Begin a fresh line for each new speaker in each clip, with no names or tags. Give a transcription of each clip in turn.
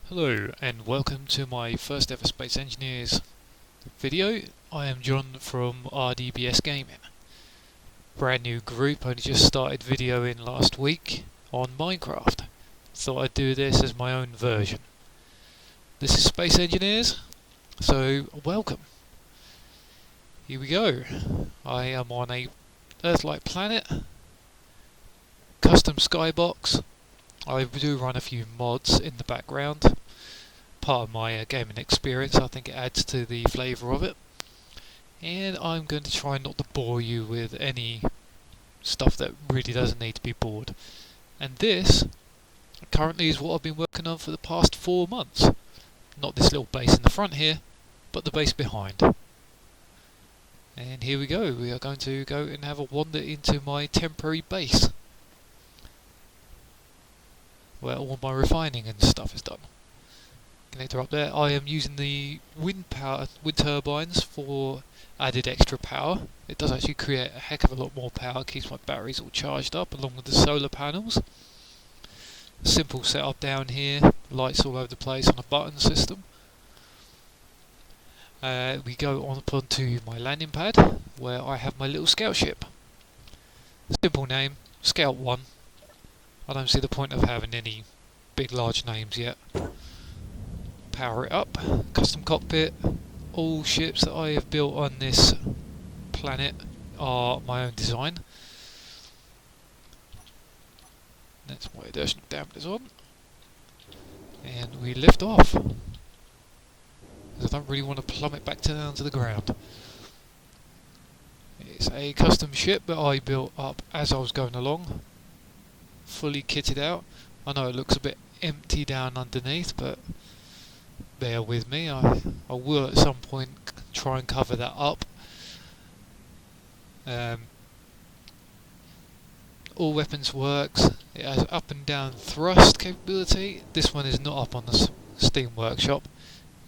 Hello and welcome to my first ever Space Engineers video. I am John from RDBS Gaming. Brand new group, only just started videoing last week on Minecraft. Thought I'd do this as my own version. This is Space Engineers, so welcome. Here we go. I am on a Earth-like planet, custom skybox. I do run a few mods in the background. Part of my gaming experience, I think it adds to the flavour of it. And I'm going to try not to bore you with any stuff that really doesn't need to be bored. And this currently is what I've been working on for the past 4 months. Not this little base in the front here, but the base behind. And here we go, we are going to go and have a wander into my temporary base, where all my refining and stuff is done. Connector up there. I am using the wind turbines for added extra power. It does actually create a heck of a lot more power, keeps my batteries all charged up along with the solar panels. Simple setup down here, lights all over the place on a button system. We go on up onto my landing pad where I have my little scout ship. Simple name, Scout 1. I don't see the point of having any big large names yet. Power it up, custom cockpit. All ships that I have built on this planet are my own design. That's my inertial dampers on. And we lift off. Because I don't really want to plummet back down to the ground. It's a custom ship that I built up as I was going along. Fully kitted out. I know it looks a bit empty down underneath, but bear with me. I will at some point try and cover that up. All weapons works. It has up and down thrust capability. This one is not up on the Steam Workshop,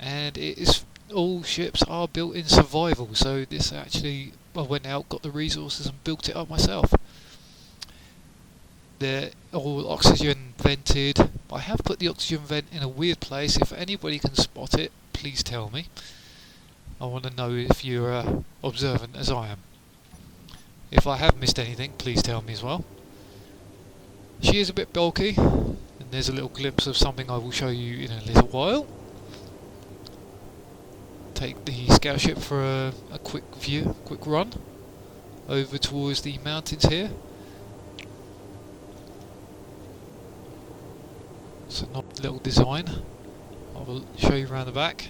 and it is all ships are built in survival. So this actually, I went out, got the resources, and built it up myself. They're all oxygen vented. I have put the oxygen vent in a weird place. If anybody can spot it, please tell me. I want to know if you're observant as I am. If I have missed anything, please tell me as well. She is a bit bulky, and there's a little glimpse of something I will show you in a little while. Take the scout ship for a quick view, quick run over towards the mountains here. It's a nice little design. I will show you around the back.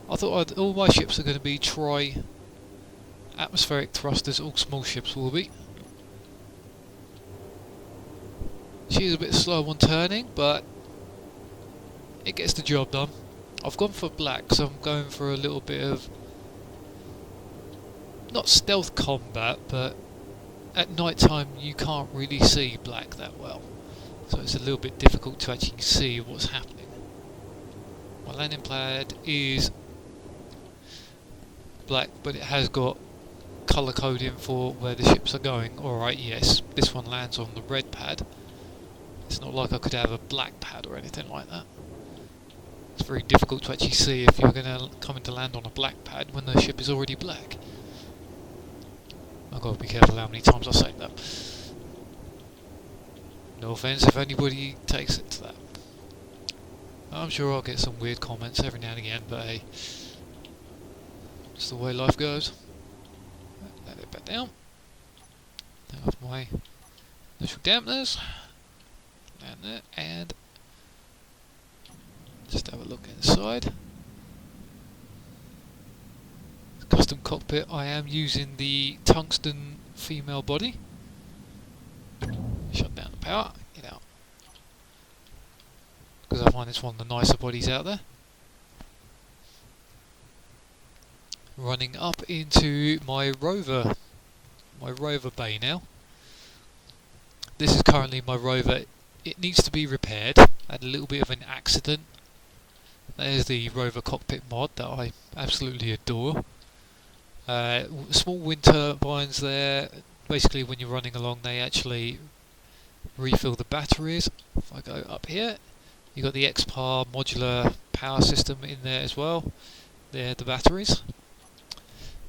I thought all my ships are going to be atmospheric thrusters, all small ships will be. She is a bit slow on turning, but it gets the job done. I've gone for black, so I'm going for a little bit of, not stealth combat, but at night time you can't really see black that well. So it's a little bit difficult to actually see what's happening. My landing pad is black, but it has got colour coding for where the ships are going. Alright, yes, this one lands on the red pad. It's not like I could have a black pad or anything like that. It's very difficult to actually see if you're going to come in to land on a black pad when the ship is already black. I've got to be careful how many times I say that. No offence if anybody takes it to that. I'm sure I'll get some weird comments every now and again, but hey, it's the way life goes. Let it back down. Turn off my initial dampeners. Down there, and just have a look inside. Custom cockpit. I am using the tungsten female body. Shut down the power, get out. Because I find it's one of the nicer bodies out there. Running up into my rover bay now. This is currently my rover. It needs to be repaired. I had a little bit of an accident. There's the rover cockpit mod that I absolutely adore. Small wind turbines there. Basically when you're running along they actually refill the batteries. If I go up here, You've got the XPAR modular power system in there as well. They're the batteries.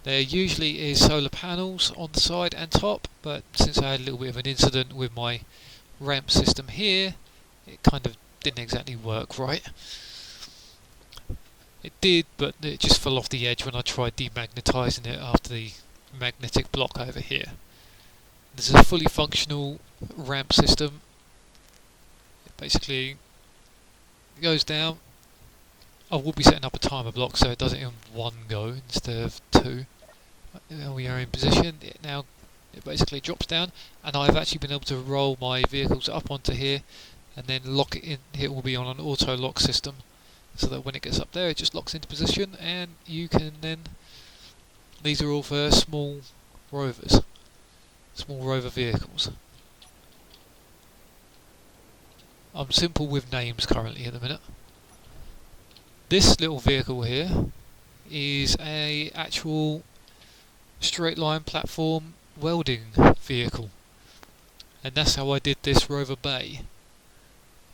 There usually is solar panels on the side and top, but since I had a little bit of an incident with my ramp system here, it kind of didn't exactly work right. It did, but it just fell off the edge when I tried demagnetizing it after the magnetic block over here. This is a fully functional ramp system. It basically goes down. I will be setting up a timer block so it does it in one go instead of two. When we are in position, it basically drops down, and I've actually been able to roll my vehicles up onto here and then lock it in. It will be on an auto lock system, so that when it gets up there it just locks into position, and you can then, these are all for small rovers, small rover vehicles. I'm simple with names currently at the minute. This little vehicle here is a actual straight line platform welding vehicle, and that's how I did this rover bay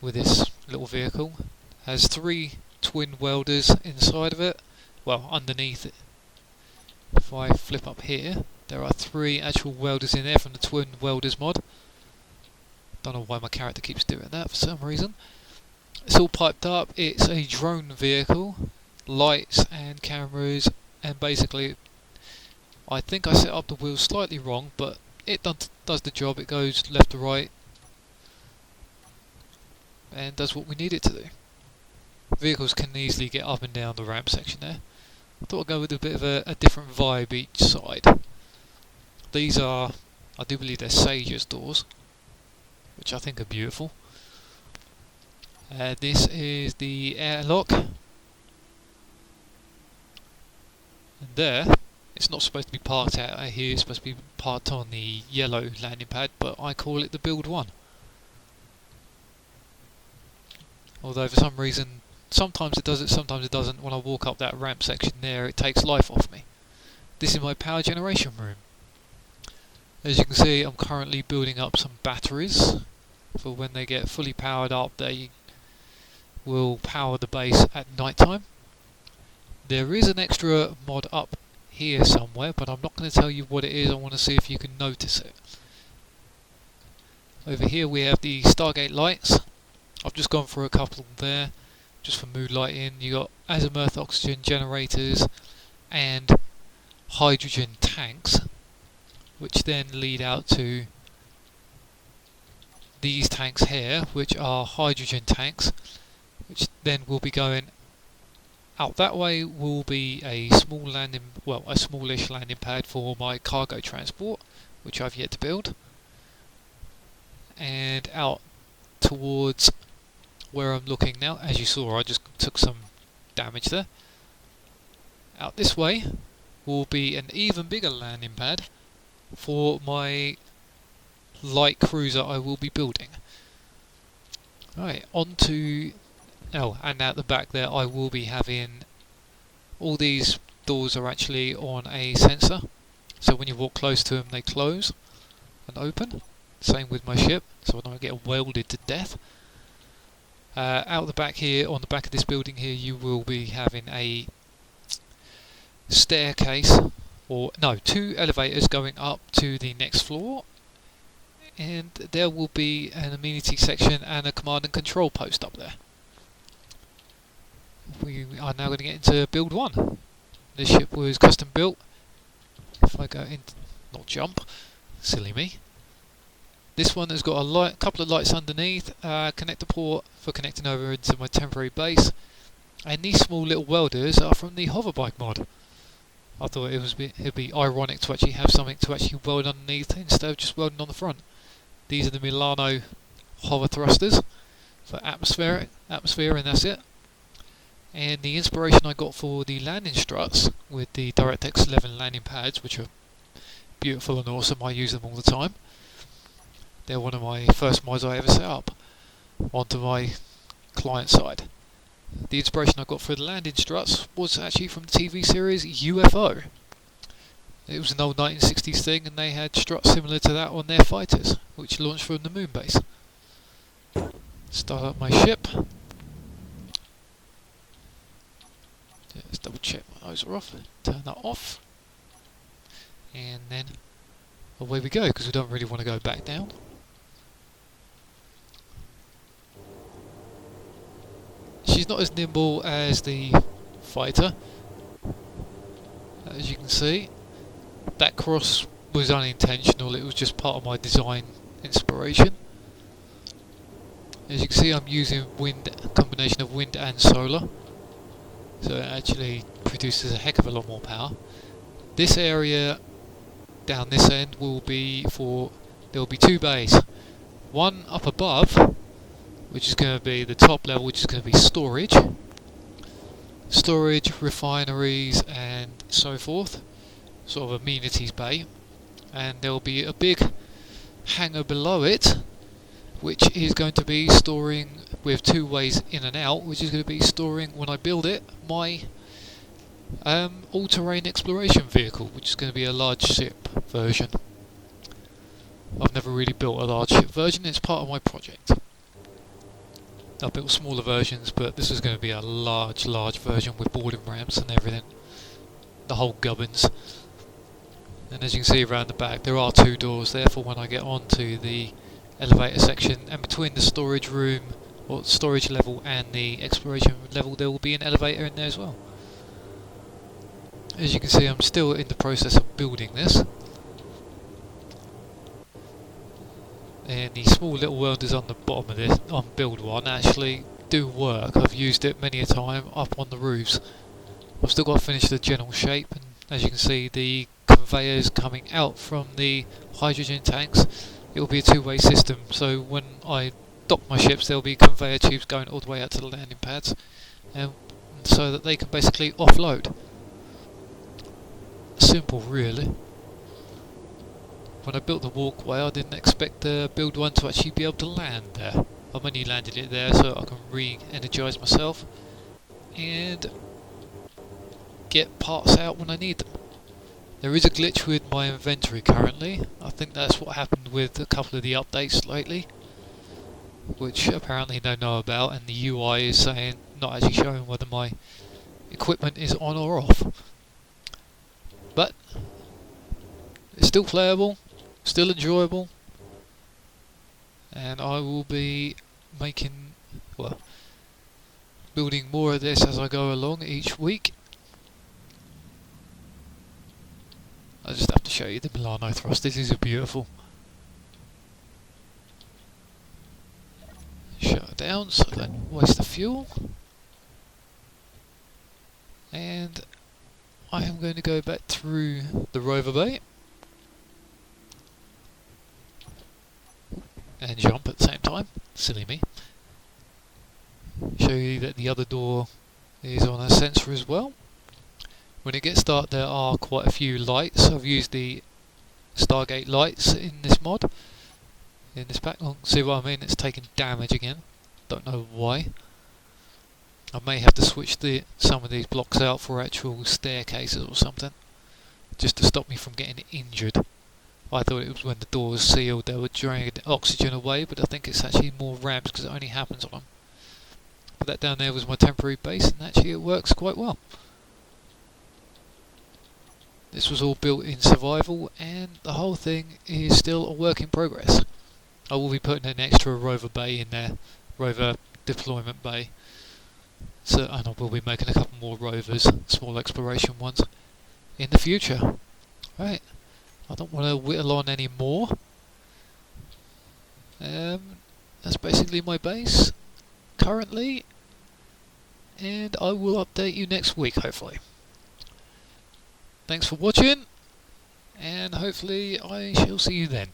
with this little vehicle. It has 3 twin welders inside of it, well, underneath it. If I flip up here, there are 3 actual welders in there from the twin welders mod. Don't know why my character keeps doing that for some reason. It's all piped up. It's a drone vehicle, lights and cameras, and basically I think I set up the wheels slightly wrong, but it does the job. It goes left to right and does what we need it to do. Vehicles can easily get up and down the ramp section there. I thought I'd go with a bit of a different vibe each side. These are, I do believe they're Sage's doors, which I think are beautiful. This is the airlock, and there, it's not supposed to be parked out here, it's supposed to be parked on the yellow landing pad, but I call it the build one. Although for some reason, sometimes it does it, sometimes it doesn't. When I walk up that ramp section there, it takes life off me. This is my power generation room. As you can see, I'm currently building up some batteries for when they get fully powered up. They will power the base at night time. There is an extra mod up here somewhere, but I'm not going to tell you what it is. I want to see if you can notice it. Over here we have the Stargate lights. I've just gone for a couple there, just for mood lighting. You got azimuth oxygen generators and hydrogen tanks, which then lead out to these tanks here, which are hydrogen tanks, which then will be going out that way. Will be a small landing, well, a smallish landing pad for my cargo transport, which I've yet to build, and out towards where I'm looking now. As you saw, I just took some damage there. Out this way will be an even bigger landing pad for my light cruiser I will be building. Right, onto, oh, and out the back there I will be having, all these doors are actually on a sensor, so when you walk close to them they close and open. Same with my ship, so I don't get welded to death. Out the back here, on the back of this building here, you will be having a staircase, or no, 2 elevators going up to the next floor, and there will be an amenity section and a command and control post up there. We are now going to get into build 1. This ship was custom built. If I go in, not jump, silly me. This one has got a couple of lights underneath, connector port for connecting over into my temporary base, and these small little welders are from the hoverbike mod. I thought it'd be ironic to actually have something to actually weld underneath instead of just welding on the front. These are the Milano hover thrusters for atmosphere, and that's it. And the inspiration I got for the landing struts with the DirectX 11 landing pads, which are beautiful and awesome, I use them all the time. They're one of my first mods I ever set up onto my client side. The inspiration I got for the landing struts was actually from the TV series UFO. It was an old 1960s thing, and they had struts similar to that on their fighters, which launched from the moon base. Start up my ship. double check my those are off, turn that off, and then away we go, because we don't really want to go back down. She's not as nimble as the fighter, as you can see. That cross was unintentional, it was just part of my design inspiration. As you can see, I'm using a combination of wind and solar, so it actually produces a heck of a lot more power. This area down this end will be there will be two bays. One up above, which is going to be the top level, which is going to be storage, refineries and so forth, sort of amenities bay. And there will be a big hangar below it, which is going to be storing, with two ways in and out, which is going to be storing, when I build it, my all-terrain exploration vehicle, which is going to be a large ship version. I've never really built a large ship version, it's part of my project. I've built smaller versions, but this is going to be a large version with boarding ramps and everything. The whole gubbins. And as you can see around the back, there are two doors there for when I get onto the elevator section, and between the storage room, or storage level, and the exploration level, there will be an elevator in there as well. As you can see, I'm still in the process of building this. And the small little welders on the bottom of this, on build one, actually do work. I've used it many a time up on the roofs. I've still got to finish the general shape, and as you can see, the conveyors coming out from the hydrogen tanks, it will be a two-way system, so when I dock my ships there will be conveyor tubes going all the way out to the landing pads, so that they can basically offload. Simple, really. When I built the walkway, I didn't expect the build one to actually be able to land there. I've only landed it there so I can re-energise myself and get parts out when I need them. There is a glitch with my inventory currently. I think that's what happened with a couple of the updates lately, which apparently they know about, and the UI is saying, not actually showing whether my equipment is on or off. But it's still playable, still enjoyable, and I will be building more of this as I go along each week. I just have to show you the Milano thrusters, these are beautiful. Shut it down so I don't waste the fuel. And I am going to go back through the rover bay and jump at the same time, silly me. Show you that the other door is on a sensor as well. When it gets dark there are quite a few lights. I've used the Stargate lights in this mod, in this pack. See what I mean? It's taking damage again. Don't know why. I may have to switch some of these blocks out for actual staircases or something, just to stop me from getting injured. I thought it was when the door was sealed they were draining oxygen away, but I think it's actually more ramps because it only happens on them. But that down there was my temporary base, and actually it works quite well. This was all built in survival, and the whole thing is still a work in progress. I will be putting an extra rover bay in there, rover deployment bay. So, and I will be making a couple more rovers, small exploration ones, in the future. Right, I don't want to whittle on any more. That's basically my base currently, and I will update you next week, hopefully. Thanks for watching, and hopefully I shall see you then.